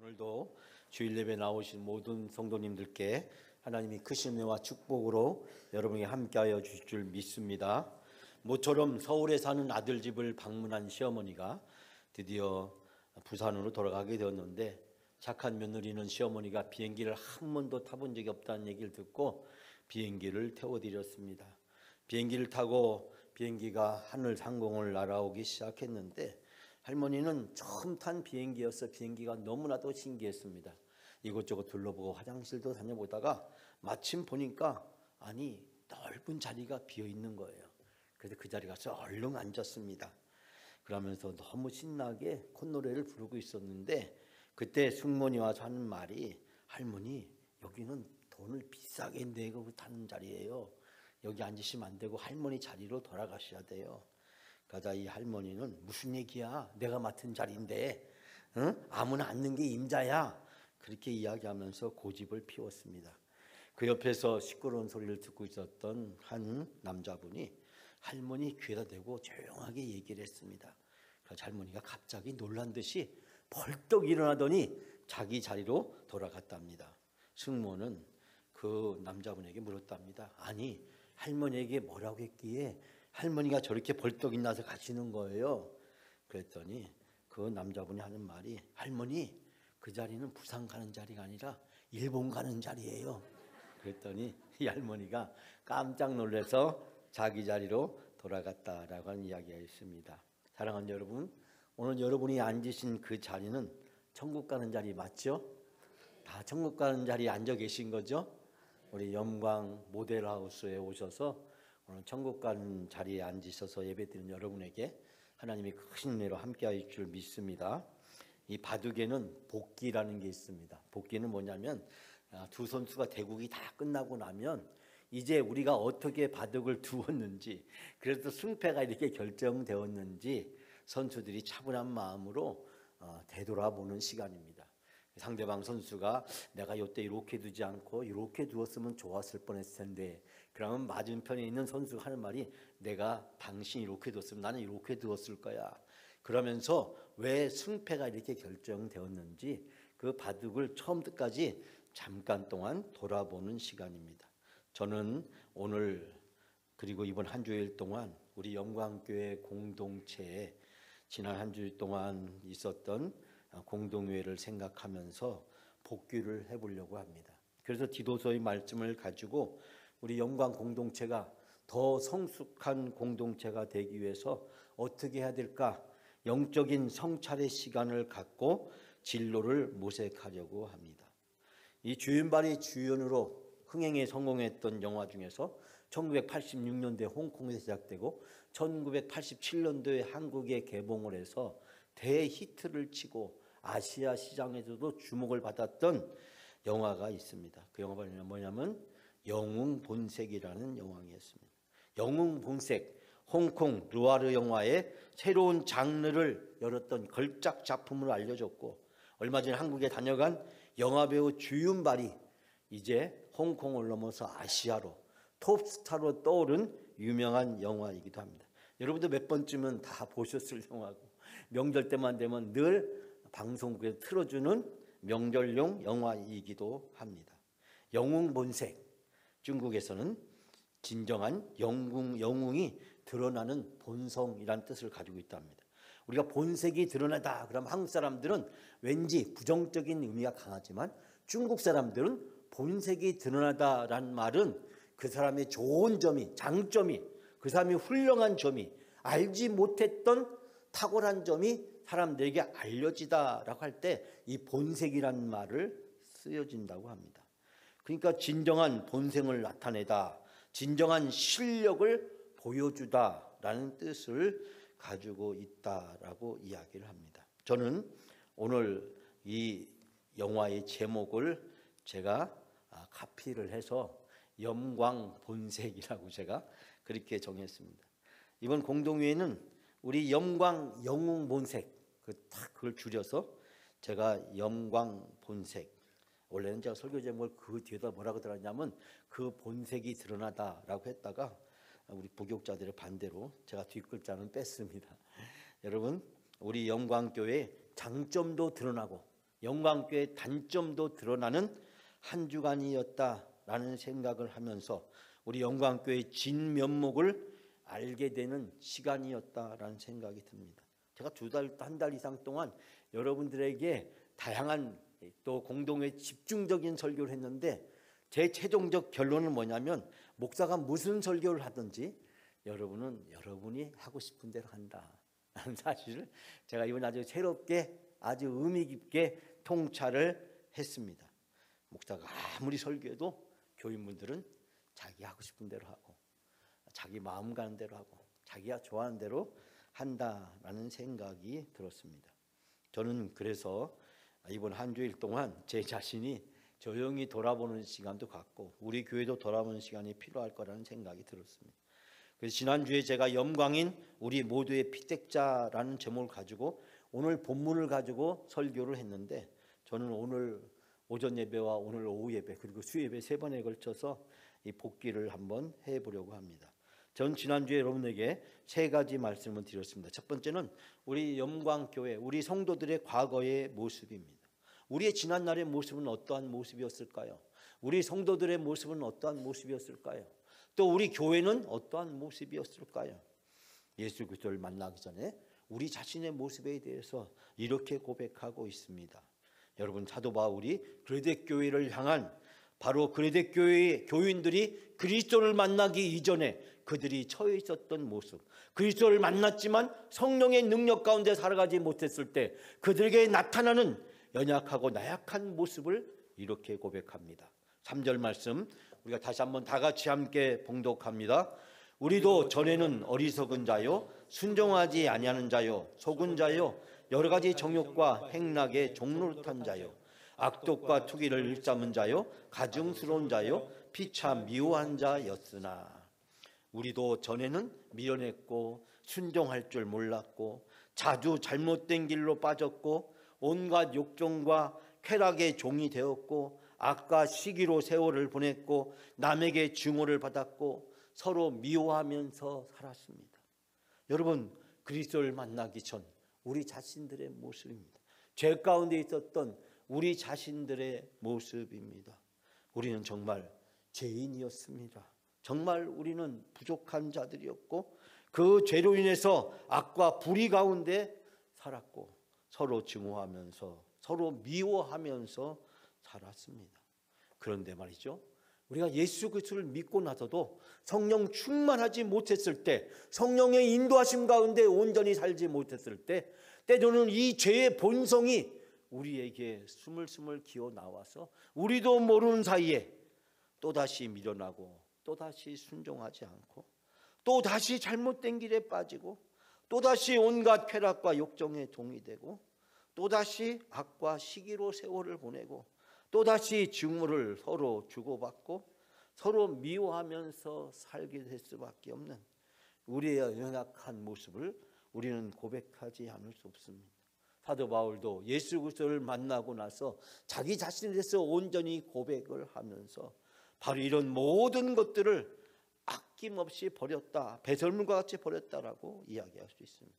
오늘도 주일 예배 나오신 모든 성도님들께 하나님이 크신 은혜와 축복으로 여러분에게 함께하여 주실 줄 믿습니다. 모처럼 서울에 사는 아들 집을 방문한 시어머니가 드디어 부산으로 돌아가게 되었는데, 착한 며느리는 시어머니가 비행기를 한 번도 타본 적이 없다는 얘기를 듣고 비행기를 태워드렸습니다. 비행기를 타고 비행기가 하늘 상공을 날아오기 시작했는데, 할머니는 처음 탄 비행기여서 비행기가 너무나도 신기했습니다. 이곳저곳 둘러보고 화장실도 다녀보다가 마침 보니까 넓은 자리가 비어 있는 거예요. 그래서 그 자리에 가서 얼른 앉았습니다. 그러면서 너무 신나게 콧노래를 부르고 있었는데, 그때 승무원이 와서 하는 말이, 할머니 여기는 돈을 비싸게 내고 타는 자리예요. 여기 앉으시면 안 되고 할머니 자리로 돌아가셔야 돼요. 그러자 이 할머니는, 무슨 얘기야, 내가 맡은 자리인데 아무나 앉는 게 임자야, 그렇게 이야기하면서 고집을 피웠습니다. 그 옆에서 시끄러운 소리를 듣고 있었던 한 남자분이 할머니 귀에다 대고 조용하게 얘기를 했습니다. 그래서 할머니가 갑자기 놀란 듯이 벌떡 일어나더니 자기 자리로 돌아갔답니다. 승무원은 그 남자분에게 물었답니다. 아니, 할머니에게 뭐라고 했기에 할머니가 저렇게 벌떡 일어나서 가시는 거예요? 그랬더니 그 남자분이 하는 말이, 할머니 그 자리는 부산 가는 자리가 아니라 일본 가는 자리예요. 그랬더니 이 할머니가 깜짝 놀라서 자기 자리로 돌아갔다라고 하는 이야기가 있습니다. 사랑하는 여러분, 오늘 여러분이 앉으신 그 자리는 천국 가는 자리 맞죠? 다 천국 가는 자리에 앉아 계신 거죠? 우리 영광 모델하우스에 오셔서 오늘 천국 가는 자리에 앉으셔서 예배드리는 여러분에게 하나님이 크신 은혜로 함께할 줄 믿습니다. 이 바둑에는 복기라는 게 있습니다. 복기는 뭐냐면, 두 선수가 대국이 다 끝나고 나면 이제 우리가 어떻게 바둑을 두었는지, 그래서 승패가 이렇게 결정되었는지 선수들이 차분한 마음으로 되돌아보는 시간입니다. 상대방 선수가 내가 이때 이렇게 두지 않고 이렇게 두었으면 좋았을 뻔했을 텐데, 그러면 맞은편에 있는 선수가 하는 말이, 내가 당신이 이렇게 두었으면 나는 이렇게 두었을 거야. 그러면서 왜 승패가 이렇게 결정되었는지 그 바둑을 처음부터까지 잠깐 동안 돌아보는 시간입니다. 저는 오늘 그리고 이번 한 주일 동안 우리 영광교회 공동체에 지난 한 주일 동안 있었던 공동회를 생각하면서 복귀를 해보려고 합니다. 그래서 디도서의 말씀을 가지고 우리 영광 공동체가 더 성숙한 공동체가 되기 위해서 어떻게 해야 될까, 영적인 성찰의 시간을 갖고 진로를 모색하려고 합니다. 이 주윤발이 주연으로 흥행에 성공했던 영화 중에서 1986년도에 홍콩에서 제작되고 1987년도에 한국에 개봉을 해서 대히트를 치고 아시아 시장에서도 주목을 받았던 영화가 있습니다. 그 영화가 뭐냐면 영웅본색이라는 영화였습니다. 영웅본색, 홍콩 루아르 영화의 새로운 장르를 열었던 걸작 작품으로 알려졌고, 얼마 전에 한국에 다녀간 영화배우 주윤발이 이제 홍콩을 넘어서 아시아로 톱스타로 떠오른 유명한 영화이기도 합니다. 여러분도 몇 번쯤은 다 보셨을 영화고, 명절 때만 되면 늘 방송국에서 틀어주는 명절용 영화이기도 합니다. 영웅본색, 중국에서는 진정한 영웅이 드러나는 본성이라는 뜻을 가지고 있답니다. 우리가 본색이 드러나다 그러면 한국 사람들은 왠지 부정적인 의미가 강하지만, 중국 사람들은 본색이 드러나다라는 말은 그 사람의 좋은 점이, 장점이, 그 사람이 훌륭한 점이, 알지 못했던 탁월한 점이 사람들에게 알려지다라고 할 때 이 본색이라는 말을 쓰여진다고 합니다. 그러니까 진정한 본색을 나타내다, 진정한 실력을 보여주다라는 뜻을 가지고 있다라고 이야기를 합니다. 저는 오늘 이 영화의 제목을 제가 카피를 해서 영광본색이라고 제가 그렇게 정했습니다. 이번 공동회에는 우리 영웅본색, 그걸 줄여서 제가 영광본색, 원래는 제가 설교 제목을 그 뒤에다 뭐라고 들었냐면 그 본색이 드러나다라고 했다가 우리 부교육자들의 반대로 제가 뒷글자는 뺐습니다. 여러분, 우리 영광교회 장점도 드러나고 영광교회의 단점도 드러나는 한 주간이었다라는 생각을 하면서 우리 영광교회의 진면목을 알게 되는 시간이었다라는 생각이 듭니다. 제가 한 달 이상 동안 여러분들에게 다양한 또 공동회 집중적인 설교를 했는데 제 최종적 결론은 뭐냐면 목사가 무슨 설교를 하든지 여러분은 여러분이 하고 싶은 대로 한다라는 사실을 제가 이번 아주 새롭게 아주 의미 깊게 통찰을 했습니다. 목사가 아무리 설교해도 교인분들은 자기 하고 싶은 대로 하고 자기 마음 가는 대로 하고 자기가 좋아하는 대로 한다라는 생각이 들었습니다. 저는 그래서 이번 한 주일 동안 제 자신이 조용히 돌아보는 시간도 갖고 우리 교회도 돌아보는 시간이 필요할 거라는 생각이 들었습니다. 그래서 지난주에 제가 영광인 우리 모두의 피택자라는 제목을 가지고 오늘 본문을 가지고 설교를 했는데 저는 오늘 오전 예배와 오늘 오후 예배 그리고 수예배 3번에 걸쳐서 이 복기를 한번 해보려고 합니다. 전 지난주에 여러분에게 3가지 말씀을 드렸습니다. 첫 번째는 우리 영광교회 우리 성도들의 과거의 모습입니다. 우리의 지난날의 모습은 어떠한 모습이었을까요? 우리 성도들의 모습은 어떠한 모습이었을까요? 또 우리 교회는 어떠한 모습이었을까요? 예수 그리스도를 만나기 전에 우리 자신의 모습에 대해서 이렇게 고백하고 있습니다. 여러분 사도 바울이 그레데 교회를 향한 바로 그레데 교회의 교인들이 그리스도를 만나기 이전에 그들이 처해 있었던 모습, 그리스도를 만났지만 성령의 능력 가운데 살아가지 못했을 때 그들에게 나타나는 연약하고 나약한 모습을 이렇게 고백합니다. 3절 말씀 우리가 다시 한번 다 같이 함께 봉독합니다. 우리도 전에는 어리석은 자요 순종하지 아니하는 자요 속은 자요 여러 가지 정욕과 행락에 종노릇한 자요 악독과 투기를 일삼은 자요 가증스러운 자요 피차 미워한 자였으나 우리도 전에는 미련했고 순종할 줄 몰랐고 자주 잘못된 길로 빠졌고 온갖 욕정과 쾌락의 종이 되었고 악과 시기로 세월을 보냈고 남에게 증오를 받았고 서로 미워하면서 살았습니다. 여러분 그리스도를 만나기 전 우리 자신들의 모습입니다. 죄 가운데 있었던 우리 자신들의 모습입니다. 우리는 정말 죄인이었습니다. 정말 우리는 부족한 자들이었고 그 죄로 인해서 악과 불의 가운데 살았고 서로 증오하면서 서로 미워하면서 살았습니다. 그런데 말이죠, 우리가 예수 그리스도를 믿고 나서도 성령 충만하지 못했을 때 성령의 인도하심 가운데 온전히 살지 못했을 때 때로는 이 죄의 본성이 우리에게 스물스물 기어 나와서 우리도 모르는 사이에 또다시 미련하고 또다시 순종하지 않고 또다시 잘못된 길에 빠지고 또다시 온갖 쾌락과 욕정에 종이 되고 또다시 악과 시기로 세월을 보내고 또다시 증오를 서로 주고받고 서로 미워하면서 살게 될 수밖에 없는 우리의 연약한 모습을 우리는 고백하지 않을 수 없습니다. 사도 바울도 예수 그리스도를 만나고 나서 자기 자신에 대해서 온전히 고백을 하면서 바로 이런 모든 것들을 아낌없이 버렸다, 배설물과 같이 버렸다라고 이야기할 수 있습니다.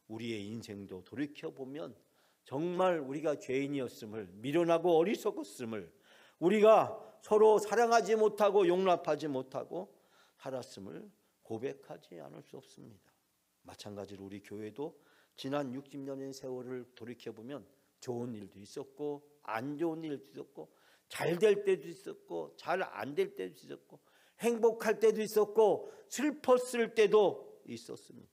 우리의 인생도 돌이켜보면 정말 우리가 죄인이었음을, 미련하고 어리석었음을, 우리가 서로 사랑하지 못하고 용납하지 못하고 살았음을 고백하지 않을 수 없습니다. 마찬가지로 우리 교회도 지난 60년의 세월을 돌이켜보면 좋은 일도 있었고 안 좋은 일도 있었고 잘 될 때도 있었고 잘 안 될 때도 있었고 행복할 때도 있었고 슬펐을 때도 있었습니다.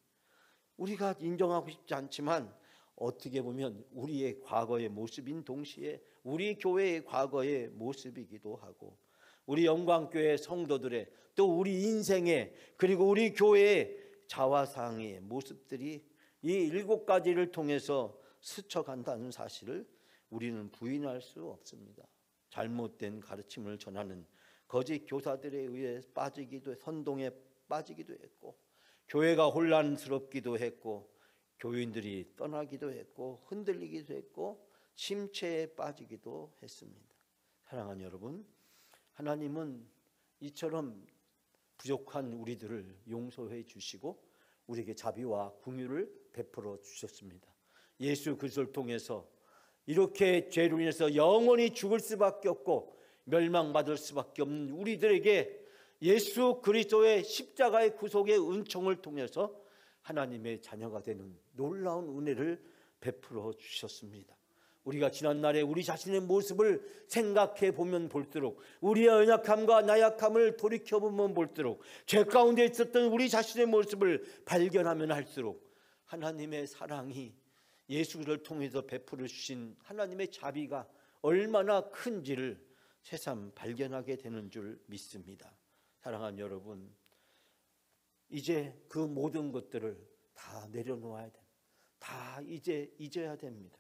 우리가 인정하고 싶지 않지만 어떻게 보면 우리의 과거의 모습인 동시에 우리 교회의 과거의 모습이기도 하고 우리 영광교회 성도들의 또 우리 인생의 그리고 우리 교회의 자화상의 모습들이 이 7가지를 통해서 스쳐간다는 사실을 우리는 부인할 수 없습니다. 잘못된 가르침을 전하는 거짓 교사들에 의해 빠지기도 선동에 빠지기도 했고 교회가 혼란스럽기도 했고 교인들이 떠나기도 했고 흔들리기도 했고 침체에 빠지기도 했습니다. 사랑하는 여러분, 하나님은 이처럼 부족한 우리들을 용서해 주시고 우리에게 자비와 긍휼을 베풀어 주셨습니다. 예수 그리스도를 통해서 이렇게 죄로 인해서 영원히 죽을 수밖에 없고 멸망받을 수밖에 없는 우리들에게 예수 그리스도의 십자가의 구속의 은총을 통해서 하나님의 자녀가 되는 놀라운 은혜를 베풀어 주셨습니다. 우리가 지난날에 우리 자신의 모습을 생각해 보면 볼수록, 우리의 연약함과 나약함을 돌이켜보면 볼수록, 죄 가운데 있었던 우리 자신의 모습을 발견하면 할수록 하나님의 사랑이, 예수를 통해서 베풀어 주신 하나님의 자비가 얼마나 큰지를 새삼 발견하게 되는 줄 믿습니다. 사랑하는 여러분, 이제 그 모든 것들을 다 내려놓아야 됩니다. 다 이제 잊어야 됩니다.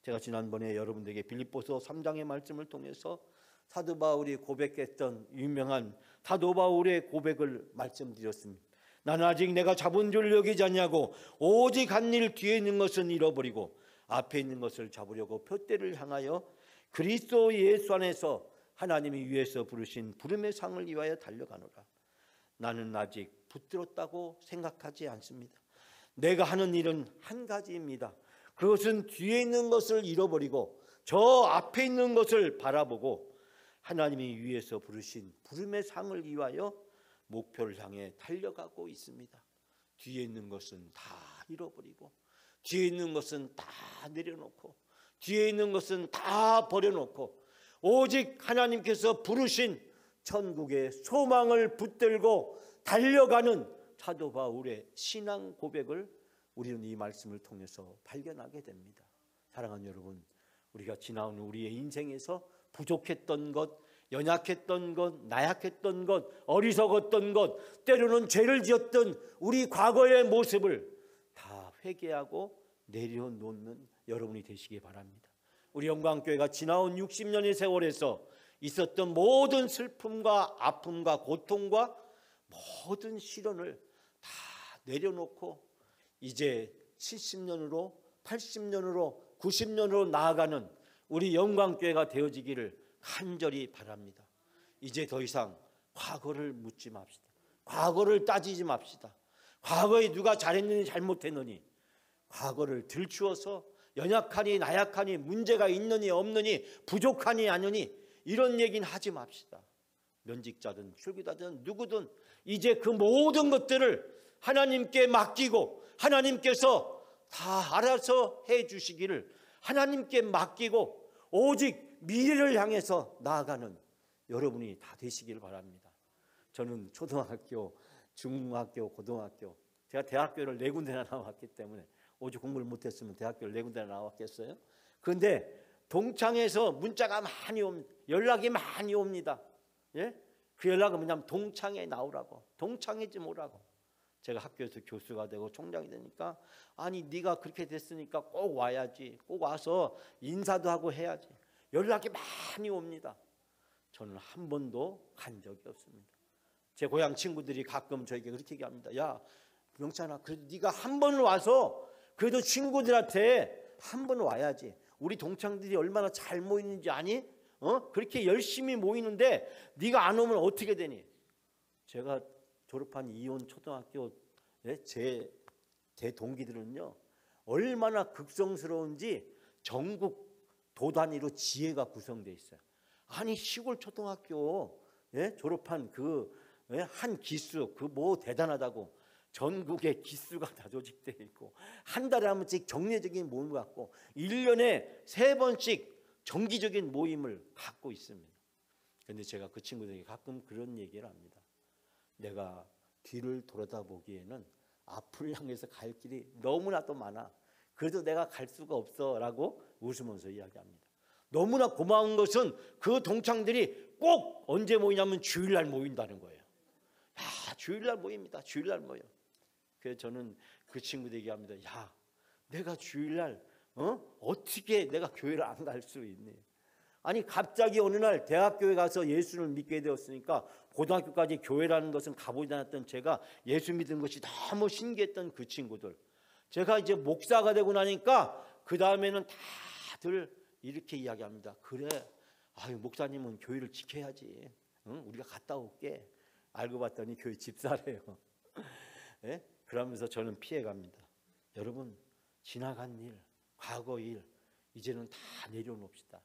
제가 지난번에 여러분들에게 빌립보서 3장의 말씀을 통해서 사도 바울이 고백했던 유명한 사도 바울의 고백을 말씀드렸습니다. 나는 아직 내가 잡은 줄 여기지 않냐고 오직 한 일 뒤에 있는 것은 잃어버리고 앞에 있는 것을 잡으려고 표대를 향하여 그리스도 예수 안에서 하나님이 위에서 부르신 부름의 상을 위하여 달려가노라. 나는 아직 붙들었다고 생각하지 않습니다. 내가 하는 일은 한 가지입니다. 그것은 뒤에 있는 것을 잃어버리고 저 앞에 있는 것을 바라보고 하나님이 위에서 부르신 부름의 상을 위하여 목표를 향해 달려가고 있습니다. 뒤에 있는 것은 다 잃어버리고 뒤에 있는 것은 다 내려놓고 뒤에 있는 것은 다 버려놓고 오직 하나님께서 부르신 천국의 소망을 붙들고 달려가는 사도 바울의 신앙 고백을 우리는 이 말씀을 통해서 발견하게 됩니다. 사랑하는 여러분, 우리가 지나온 우리의 인생에서 부족했던 것, 연약했던 것, 나약했던 것, 어리석었던 것, 때로는 죄를 지었던 우리 과거의 모습을 다 회개하고 내려놓는 여러분이 되시기 바랍니다. 우리 영광교회가 지나온 60년의 세월에서 있었던 모든 슬픔과 아픔과 고통과 모든 시련을 다 내려놓고 이제 70년으로 80년으로 90년으로 나아가는 우리 영광교회가 되어지기를 간절히 바랍니다. 이제 더 이상 과거를 묻지 맙시다. 과거를 따지지 맙시다. 과거에 누가 잘했느니 잘못했느니, 과거를 들추어서 연약하니 나약하니 문제가 있느니 없느니 부족하니 아니니 이런 얘기는 하지 맙시다. 면직자든 출교자든 누구든 이제 그 모든 것들을 하나님께 맡기고 하나님께서 다 알아서 해 주시기를 하나님께 맡기고 오직 미래를 향해서 나아가는 여러분이 다 되시길 바랍니다. 저는 초등학교, 중학교, 고등학교, 제가 대학교를 4군데나 나왔기 때문에 오직 공부를 못했으면 대학교를 4군데나 나왔겠어요? 그런데 동창에서 문자가 많이 옵니다. 연락이 많이 옵니다. 예? 그 연락은 뭐냐면 동창에 나오라고, 동창이지 뭐라고. 제가 학교에서 교수가 되고 총장이 되니까 아니 네가 그렇게 됐으니까 꼭 와야지, 꼭 와서 인사도 하고 해야지. 연락이 많이 옵니다. 저는 한 번도 간 적이 없습니다. 제 고향 친구들이 가끔 저에게 그렇게 얘기합니다. 야 명찬아, 그래도 네가 한 번 와서 그래도 친구들한테 한 번 와야지. 우리 동창들이 얼마나 잘 모이는지 아니? 그렇게 열심히 모이는데 네가 안 오면 어떻게 되니? 제가 졸업한 이온 초등학교 제 동기들은요 얼마나 극성스러운지 전국 도 단위로 지혜가 구성되어 있어요. 아니 시골 초등학교 졸업한 그 한 기수 그 뭐 대단하다고 전국에 기수가 다 조직되어 있고 한 달에 한 번씩 정례적인 모임을 갖고 1년에 3번씩 정기적인 모임을 갖고 있습니다. 그런데 제가 그 친구들에게 가끔 그런 얘기를 합니다. 내가 뒤를 돌아다보기에는 앞을 향해서 갈 길이 너무나도 많아. 그래도 내가 갈 수가 없어 라고 웃으면서 이야기합니다. 너무나 고마운 것은 그 동창들이 꼭 언제 모이냐면 주일날 모인다는 거예요. 야, 주일날 모입니다. 주일날 모여. 그래서 저는 그 친구들에게 얘기합니다. 야, 내가 주일날 어떻게 내가 교회를 안 갈 수 있니? 아니 갑자기 어느 날 대학교에 가서 예수를 믿게 되었으니까 고등학교까지 교회라는 것은 가보지 않았던 제가 예수 믿은 것이 너무 신기했던 그 친구들. 제가 이제 목사가 되고 나니까 그 다음에는 다들 이렇게 이야기합니다. 그래, 아유 목사님은 교회를 지켜야지. 응? 우리가 갔다 올게. 알고 봤더니 교회 집사래요. 예? 그러면서 저는 피해갑니다. 여러분, 지나간 일, 과거 일 이제는 다 내려놓읍시다.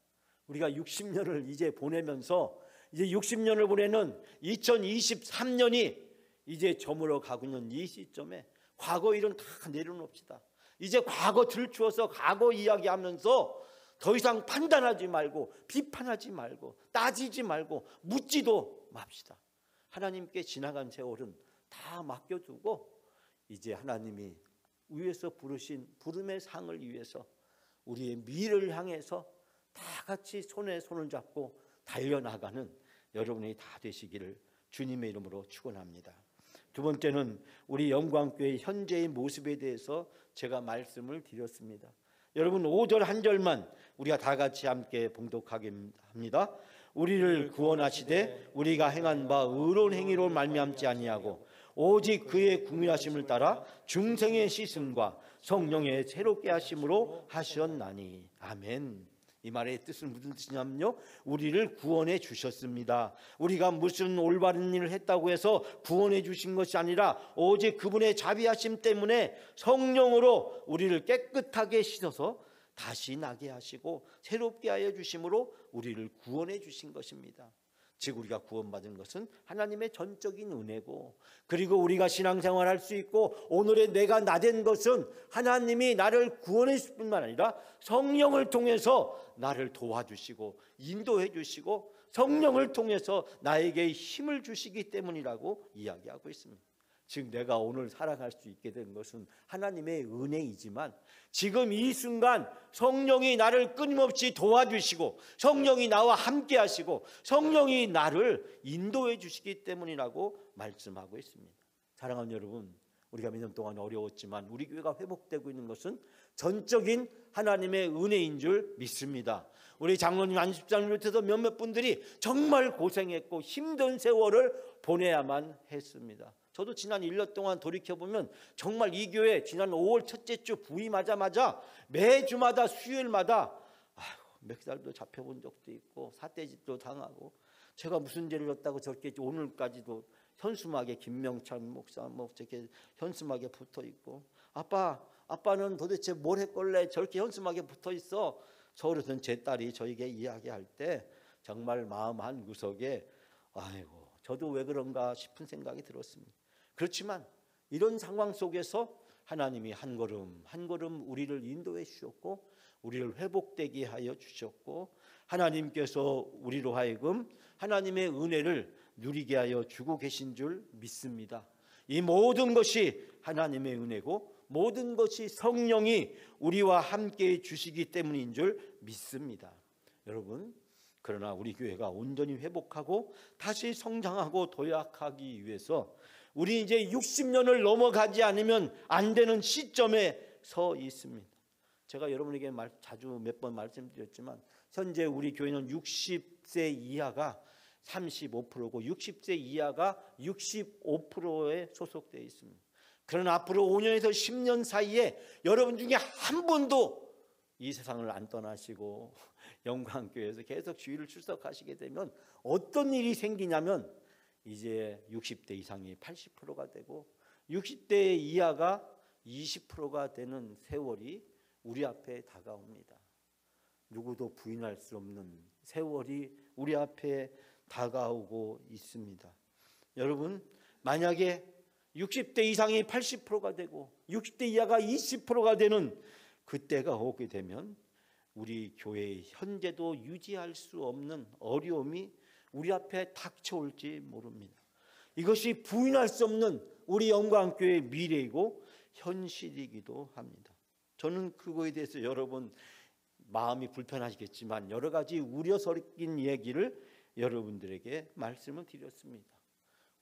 우리가 60년을 이제 보내면서 이제 60년을 보내는 2023년이 이제 저물어 가고 있는 이 시점에 과거 일은 다 내려놓읍시다. 이제 과거 들추어서 과거 이야기하면서 더 이상 판단하지 말고 비판하지 말고 따지지 말고 묻지도 맙시다. 하나님께 지나간 세월은 다 맡겨두고 이제 하나님이 위에서 부르신 부름의 상을 위해서 우리의 미래를 향해서 다 같이 손에 손을 잡고 달려나가는 여러분이 다 되시기를 주님의 이름으로 축원합니다. 두 번째는 우리 영광교회 현재의 모습에 대해서 제가 말씀을 드렸습니다. 여러분 5절 한 절만 우리가 다 같이 함께 봉독하게 합니다. 우리를 구원하시되 우리가 행한 바 의로운 행위로 말미암지 아니하고 오직 그의 국민하심을 따라 중생의 씻음과 성령의 새롭게 하심으로 하셨나니. 아멘. 이 말의 뜻은 무슨 뜻이냐면요, 우리를 구원해 주셨습니다. 우리가 무슨 올바른 일을 했다고 해서 구원해 주신 것이 아니라 오직 그분의 자비하심 때문에 성령으로 우리를 깨끗하게 씻어서 다시 나게 하시고 새롭게 하여 주심으로 우리를 구원해 주신 것입니다. 즉 우리가 구원받은 것은 하나님의 전적인 은혜고, 그리고 우리가 신앙생활할 수 있고 오늘의 내가 나된 것은 하나님이 나를 구원했을 뿐만 아니라 성령을 통해서 나를 도와주시고 인도해 주시고 성령을 통해서 나에게 힘을 주시기 때문이라고 이야기하고 있습니다. 즉 내가 오늘 살아갈 수 있게 된 것은 하나님의 은혜이지만 지금 이 순간 성령이 나를 끊임없이 도와주시고 성령이 나와 함께 하시고 성령이 나를 인도해 주시기 때문이라고 말씀하고 있습니다. 사랑하는 여러분, 우리가 몇 년 동안 어려웠지만 우리 교회가 회복되고 있는 것은 전적인 하나님의 은혜인 줄 믿습니다. 우리 장로님, 안식장님 밑에서 몇몇 분들이 정말 고생했고 힘든 세월을 보내야만 했습니다. 저도 지난 1년 동안 돌이켜보면 정말 이 교회 지난 5월 첫째 주 부임하자마자 매주마다 수요일마다 몇 달도 잡혀본 적도 있고 사태짓도 당하고, 제가 무슨 죄를 졌다고 저렇게 오늘까지도 현수막에 김명찬 목사 저렇게 현수막에 붙어 있고, 아빠는 도대체 뭘 했길래 저렇게 현수막에 붙어 있어? 서울에서는 제 딸이 저에게 이야기할 때 정말 마음 한 구석에 아이고 저도 왜 그런가 싶은 생각이 들었습니다. 그렇지만 이런 상황 속에서 하나님이 한 걸음 한 걸음 우리를 인도해 주셨고 우리를 회복되게 하여 주셨고 하나님께서 우리로 하여금 하나님의 은혜를 누리게 하여 주고 계신 줄 믿습니다. 이 모든 것이 하나님의 은혜고 모든 것이 성령이 우리와 함께 주시기 때문인 줄 믿습니다. 여러분, 그러나 우리 교회가 온전히 회복하고 다시 성장하고 도약하기 위해서 우리 이제 60년을 넘어가지 않으면 안 되는 시점에 서 있습니다. 제가 여러분에게 자주 몇 번 말씀드렸지만 현재 우리 교회는 60세 이하가 35%고 60세 이하가 65%에 소속되어 있습니다. 그러나 앞으로 5년에서 10년 사이에 여러분 중에 한 분도 이 세상을 안 떠나시고 영광교회에서 계속 주일을 출석하시게 되면 어떤 일이 생기냐면 이제 60대 이상이 80%가 되고 60대 이하가 20%가 되는 세월이 우리 앞에 다가옵니다. 누구도 부인할 수 없는 세월이 우리 앞에 다가오고 있습니다. 여러분, 만약에 60대 이상이 80%가 되고 60대 이하가 20%가 되는 그때가 오게 되면 우리 교회의 현재도 유지할 수 없는 어려움이 우리 앞에 닥쳐올지 모릅니다. 이것이 부인할 수 없는 우리 영광교회의 미래이고 현실이기도 합니다. 저는 그거에 대해서 여러분 마음이 불편하시겠지만 여러 가지 우려 섞인 얘기를 여러분들에게 말씀을 드렸습니다.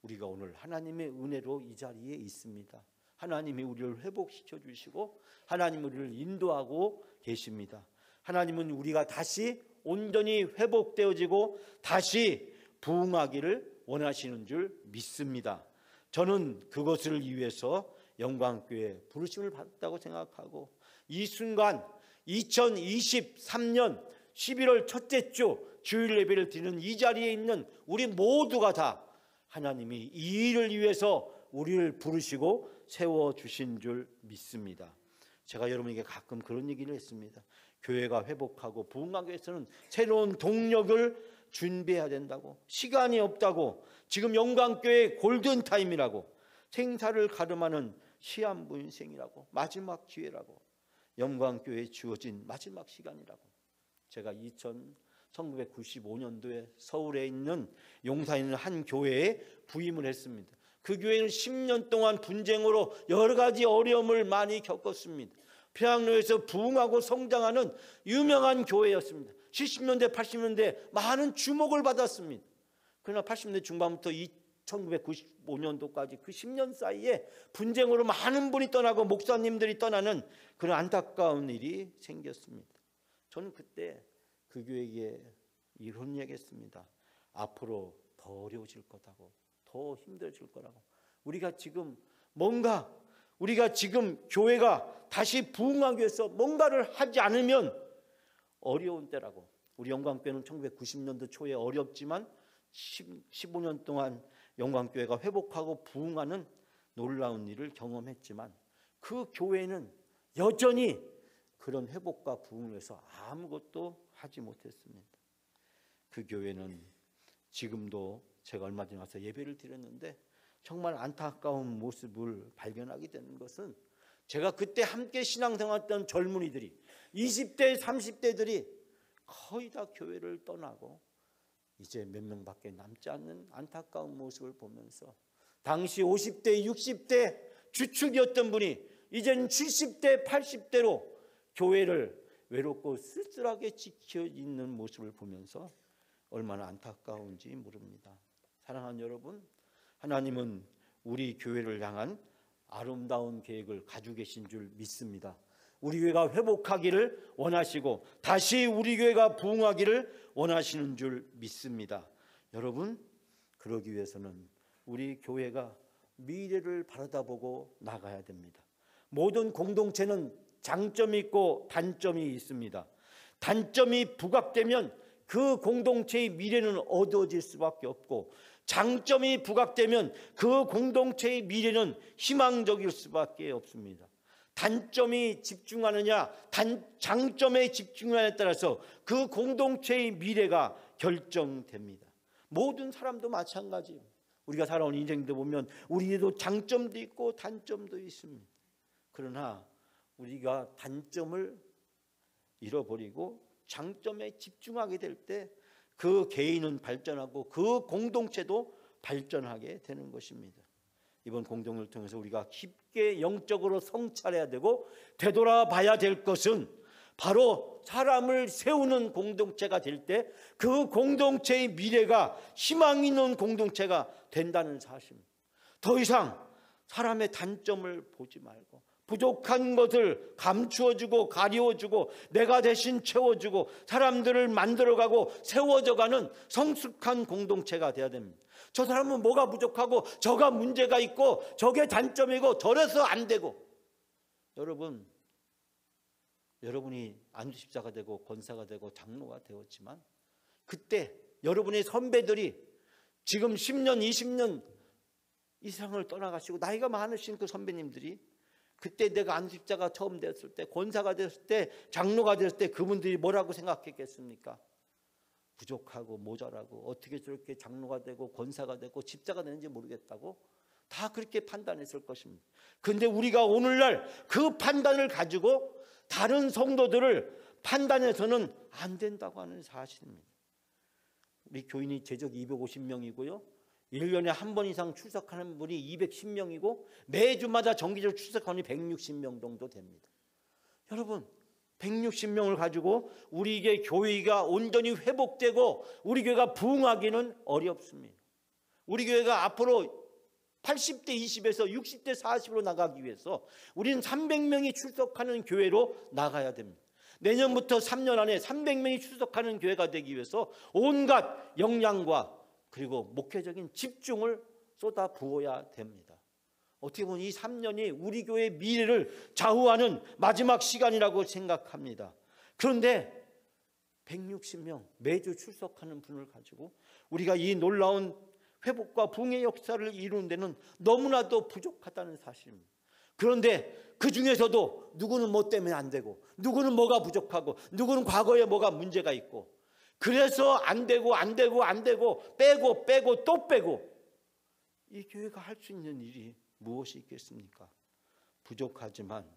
우리가 오늘 하나님의 은혜로 이 자리에 있습니다. 하나님이 우리를 회복시켜 주시고 하나님이 우리를 인도하고 계십니다. 하나님은 우리가 다시 온전히 회복되어지고 다시 부흥하기를 원하시는 줄 믿습니다. 저는 그것을 위해서 영광교회 부르심을 받았다고 생각하고 이 순간 2023년 11월 첫째 주 주일 예배를 드리는 이 자리에 있는 우리 모두가 다 하나님이 이 일을 위해서 우리를 부르시고 세워주신 줄 믿습니다. 제가 여러분에게 가끔 그런 얘기를 했습니다. 교회가 회복하고 부흥하기 위해서는 새로운 동력을 준비해야 된다고, 시간이 없다고, 지금 영광교회 골든타임이라고, 생사를 가름하는 시한부 인생이라고, 마지막 기회라고, 영광교회에 주어진 마지막 시간이라고. 제가 1995년도에 서울에 있는 용산에 있는 한 교회에 부임을 했습니다. 그 교회는 10년 동안 분쟁으로 여러 가지 어려움을 많이 겪었습니다. 평양로에서 부흥하고 성장하는 유명한 교회였습니다. 70년대 80년대 많은 주목을 받았습니다. 그러나 80년대 중반부터 1995년도까지 그 10년 사이에 분쟁으로 많은 분이 떠나고 목사님들이 떠나는 그런 안타까운 일이 생겼습니다. 저는 그때 그 교회에 이런 얘기했습니다. 앞으로 더 어려워질 거다고, 더 힘들어질 거라고. 우리가 지금 교회가 다시 부흥하기 위해서 뭔가를 하지 않으면 어려운 때라고. 우리 영광교회는 1990년도 초에 어렵지만 15년 동안 영광교회가 회복하고 부흥하는 놀라운 일을 경험했지만 그 교회는 여전히 그런 회복과 부흥을 위해서 아무것도 하지 못했습니다. 그 교회는 지금도 제가 얼마 전에 와서 예배를 드렸는데 정말 안타까운 모습을 발견하게 되는 것은, 제가 그때 함께 신앙생활했던 젊은이들이 20대 30대들이 거의 다 교회를 떠나고 이제 몇 명밖에 남지 않는 안타까운 모습을 보면서, 당시 50대 60대 주축이었던 분이 이제는 70대 80대로 교회를 외롭고 쓸쓸하게 지켜 있는 모습을 보면서 얼마나 안타까운지 모릅니다. 사랑하는 여러분, 하나님은 우리 교회를 향한 아름다운 계획을 가지고 계신 줄 믿습니다. 우리 교회가 회복하기를 원하시고 다시 우리 교회가 부흥하기를 원하시는 줄 믿습니다. 여러분, 그러기 위해서는 우리 교회가 미래를 바라다보고 나가야 됩니다. 모든 공동체는 장점이 있고 단점이 있습니다. 단점이 부각되면 그 공동체의 미래는 어두워질 수밖에 없고, 장점이 부각되면 그 공동체의 미래는 희망적일 수밖에 없습니다. 단점이 집중하느냐 장점에 집중하느냐에 따라서 그 공동체의 미래가 결정됩니다. 모든 사람도 마찬가지예요. 우리가 살아온 인생도 보면 우리에도 장점도 있고 단점도 있습니다. 그러나 우리가 단점을 잃어버리고 장점에 집중하게 될 때 그 개인은 발전하고 그 공동체도 발전하게 되는 것입니다. 이번 공동을 통해서 우리가 깊게 영적으로 성찰해야 되고 되돌아봐야 될 것은 바로 사람을 세우는 공동체가 될 때 그 공동체의 미래가 희망 있는 공동체가 된다는 사실입니다. 더 이상 사람의 단점을 보지 말고 부족한 것을 감추어주고 가리워주고 내가 대신 채워주고 사람들을 만들어가고 세워져가는 성숙한 공동체가 되어야 됩니다. 저 사람은 뭐가 부족하고 저가 문제가 있고 저게 단점이고 저래서 안 되고. 여러분이 안수십자가 되고 권사가 되고 장로가 되었지만 그때 여러분의 선배들이 지금 10년 20년 이상을 떠나가시고 나이가 많으신 그 선배님들이 그때 내가 안수십자가 처음 됐을 때, 권사가 됐을 때, 장로가 됐을 때 그분들이 뭐라고 생각했겠습니까? 부족하고 모자라고 어떻게 저렇게 장로가 되고 권사가 되고 집사가 되는지 모르겠다고 다 그렇게 판단했을 것입니다. 그런데 우리가 오늘날 그 판단을 가지고 다른 성도들을 판단해서는 안 된다고 하는 사실입니다. 우리 교인이 제적 250명이고요. 1년에 한 번 이상 출석하는 분이 210명이고 매주마다 정기적으로 출석하는 분이 160명 정도 됩니다. 여러분, 160명을 가지고 우리에게 교회가 온전히 회복되고 우리 교회가 부흥하기는 어렵습니다. 우리 교회가 앞으로 80대 20에서 60대 40으로 나가기 위해서 우리는 300명이 출석하는 교회로 나가야 됩니다. 내년부터 3년 안에 300명이 출석하는 교회가 되기 위해서 온갖 역량과 그리고 목회적인 집중을 쏟아 부어야 됩니다. 어떻게 보면 이 3년이 우리 교회의 미래를 좌우하는 마지막 시간이라고 생각합니다. 그런데 160명 매주 출석하는 분을 가지고 우리가 이 놀라운 회복과 부흥의 역사를 이루는 데는 너무나도 부족하다는 사실입니다. 그런데 그 중에서도 누구는 뭐 때문에 안 되고, 누구는 뭐가 부족하고, 누구는 과거에 뭐가 문제가 있고, 그래서 안 되고 빼고 또 빼고, 이 교회가 할 수 있는 일이 무엇이 있겠습니까? 부족하지만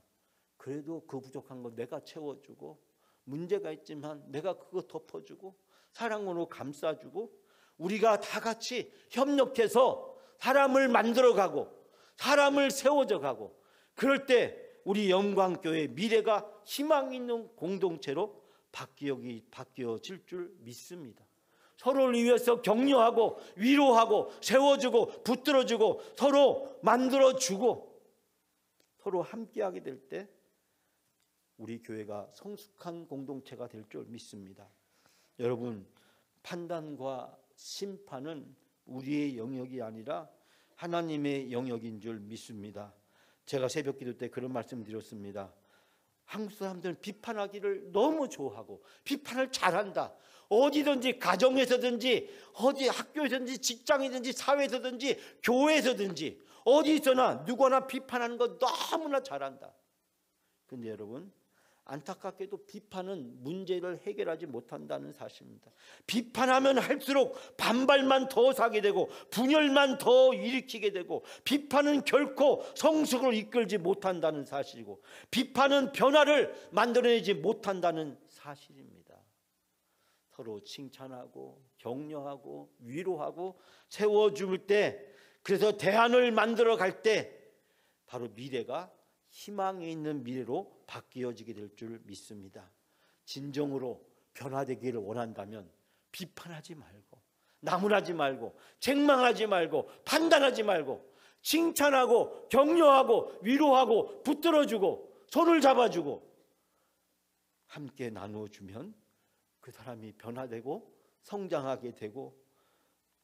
그래도 그 부족한 거 내가 채워주고, 문제가 있지만 내가 그거 덮어주고, 사랑으로 감싸주고, 우리가 다 같이 협력해서 사람을 만들어가고 사람을 세워져가고, 그럴 때 우리 영광교회 미래가 희망 있는 공동체로 바뀌어질 줄 믿습니다. 서로를 위해서 격려하고 위로하고 세워주고 붙들어주고 서로 만들어주고 서로 함께하게 될 때 우리 교회가 성숙한 공동체가 될 줄 믿습니다. 여러분, 판단과 심판은 우리의 영역이 아니라 하나님의 영역인 줄 믿습니다. 제가 새벽 기도 때 그런 말씀 드렸습니다. 한국 사람들은 비판하기를 너무 좋아하고 비판을 잘한다. 어디든지, 가정에서든지, 어디 학교에서든지, 직장이든지, 사회에서든지, 교회에서든지 어디서나 누구나 비판하는 거 너무나 잘한다. 근데 여러분, 안타깝게도 비판은 문제를 해결하지 못한다는 사실입니다. 비판하면 할수록 반발만 더 사게 되고 분열만 더 일으키게 되고, 비판은 결코 성숙을 이끌지 못한다는 사실이고, 비판은 변화를 만들어내지 못한다는 사실입니다. 서로 칭찬하고 격려하고 위로하고 세워줄 때, 그래서 대안을 만들어 갈 때 바로 미래가 희망이 있는 미래로 바뀌어지게 될 줄 믿습니다. 진정으로 변화되기를 원한다면 비판하지 말고, 나무라지 말고, 책망하지 말고, 판단하지 말고, 칭찬하고 격려하고 위로하고 붙들어주고 손을 잡아주고 함께 나누어주면 그 사람이 변화되고 성장하게 되고,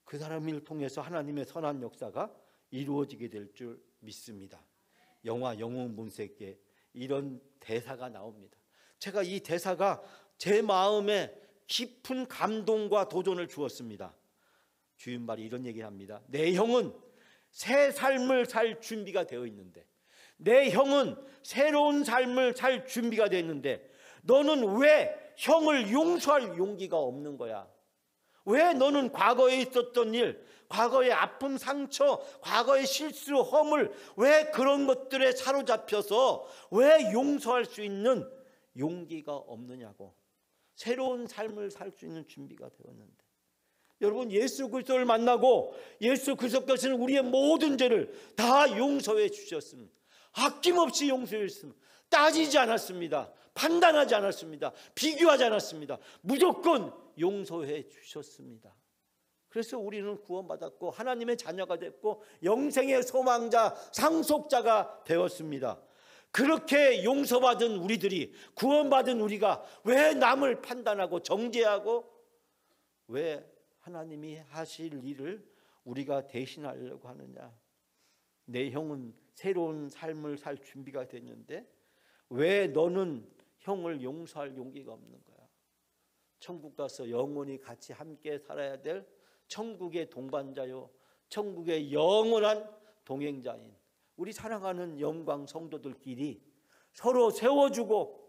그 사람을 통해서 하나님의 선한 역사가 이루어지게 될 줄 믿습니다. 영화 영웅본색에 이런 대사가 나옵니다. 제가 이 대사가 제 마음에 깊은 감동과 도전을 주었습니다. 주인 말이 이런 얘기를 합니다. 내 형은 새 삶을 살 준비가 되어 있는데, 내 형은 새로운 삶을 살 준비가 되어 있는데 너는 왜 형을 용서할 용기가 없는 거야? 왜 너는 과거에 있었던 일, 과거의 아픔, 상처, 과거의 실수, 허물, 왜 그런 것들에 사로잡혀서 왜 용서할 수 있는 용기가 없느냐고. 새로운 삶을 살 수 있는 준비가 되었는데, 여러분, 예수 그리스도를 만나고 예수 그리스도께서는 우리의 모든 죄를 다 용서해 주셨습니다. 아낌없이 용서해 주셨습니다. 따지지 않았습니다. 판단하지 않았습니다. 비교하지 않았습니다. 무조건 용서해 주셨습니다. 그래서 우리는 구원받았고 하나님의 자녀가 됐고 영생의 소망자, 상속자가 되었습니다. 그렇게 용서받은 우리들이, 구원받은 우리가 왜 남을 판단하고 정죄하고 왜 하나님이 하실 일을 우리가 대신하려고 하느냐? 내 형은 새로운 삶을 살 준비가 됐는데 왜 너는 형을 용서할 용기가 없는 거야? 천국 가서 영원히 같이 함께 살아야 될 천국의 동반자요, 천국의 영원한 동행자인 우리 사랑하는 영광 성도들끼리 서로 세워주고,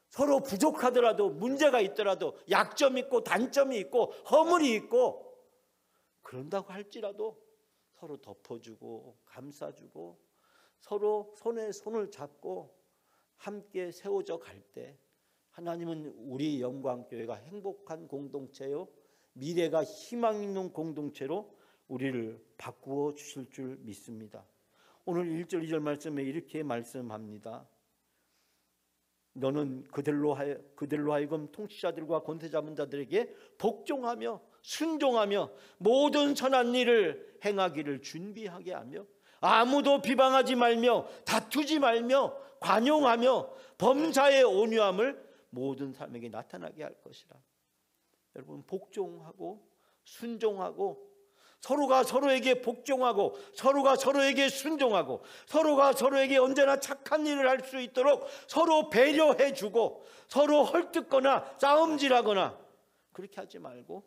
서로 부족하더라도, 문제가 있더라도, 약점이 있고 단점이 있고 허물이 있고 그런다고 할지라도 서로 덮어주고 감싸주고 서로 손에 손을 잡고 함께 세워져 갈 때 하나님은 우리 영광교회가 행복한 공동체요, 미래가 희망 있는 공동체로 우리를 바꾸어 주실 줄 믿습니다. 오늘 1절 2절 말씀에 이렇게 말씀합니다. 너는 그들로 하여금 통치자들과 권세 잡은 자들에게 복종하며 순종하며 모든 선한 일을 행하기를 준비하게 하며 아무도 비방하지 말며 다투지 말며 관용하며 범사의 온유함을 모든 사람에게 나타나게 할 것이라. 여러분, 복종하고 순종하고 서로가 서로에게 복종하고 서로가 서로에게 순종하고 서로가 서로에게 언제나 착한 일을 할 수 있도록 서로 배려해주고 서로 헐뜯거나 싸움질하거나 그렇게 하지 말고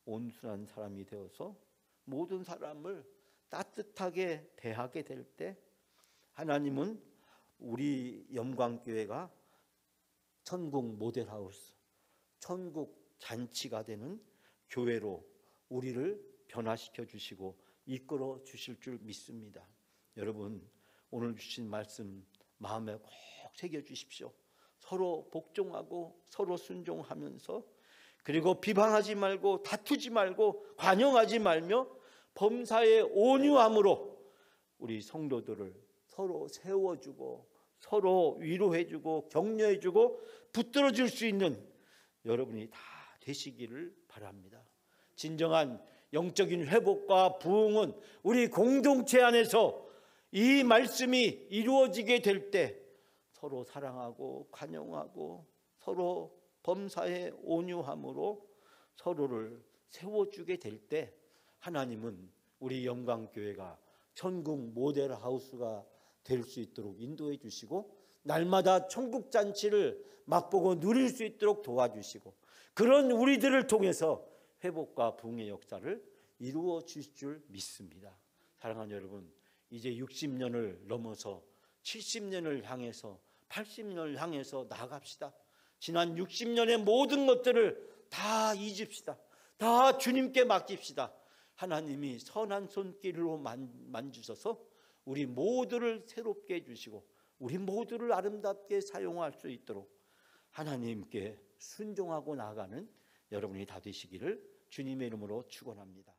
온순한 사람이 되어서 모든 사람을 따뜻하게 대하게 될 때 하나님은 우리 영광교회가 천국 모델하우스, 천국 잔치가 되는 교회로 우리를 변화시켜 주시고 이끌어 주실 줄 믿습니다. 여러분, 오늘 주신 말씀 마음에 꼭 새겨 주십시오. 서로 복종하고 서로 순종하면서, 그리고 비방하지 말고 다투지 말고 관용하지 말며 범사에 온유함으로 우리 성도들을 서로 세워주고 서로 위로해주고 격려해주고 붙들어줄 수 있는 여러분이 다 되시기를 바랍니다. 진정한 영적인 회복과 부흥은 우리 공동체 안에서 이 말씀이 이루어지게 될 때 서로 사랑하고 관용하고 서로 범사에 온유함으로 서로를 세워주게 될 때 하나님은 우리 영광교회가 천국 모델 하우스가 될 수 있도록 인도해 주시고 날마다 천국 잔치를 맛보고 누릴 수 있도록 도와주시고 그런 우리들을 통해서 회복과 부흥의 역사를 이루어 주실 줄 믿습니다. 사랑하는 여러분, 이제 60년을 넘어서 70년을 향해서 80년을 향해서 나아갑시다. 지난 60년의 모든 것들을 다 잊읍시다. 다 주님께 맡깁시다. 하나님이 선한 손길로 만주셔서 우리 모두를 새롭게 해주시고 우리 모두를 아름답게 사용할 수 있도록 하나님께 순종하고 나아가는 여러분이 다 되시기를 주님의 이름으로 축원합니다.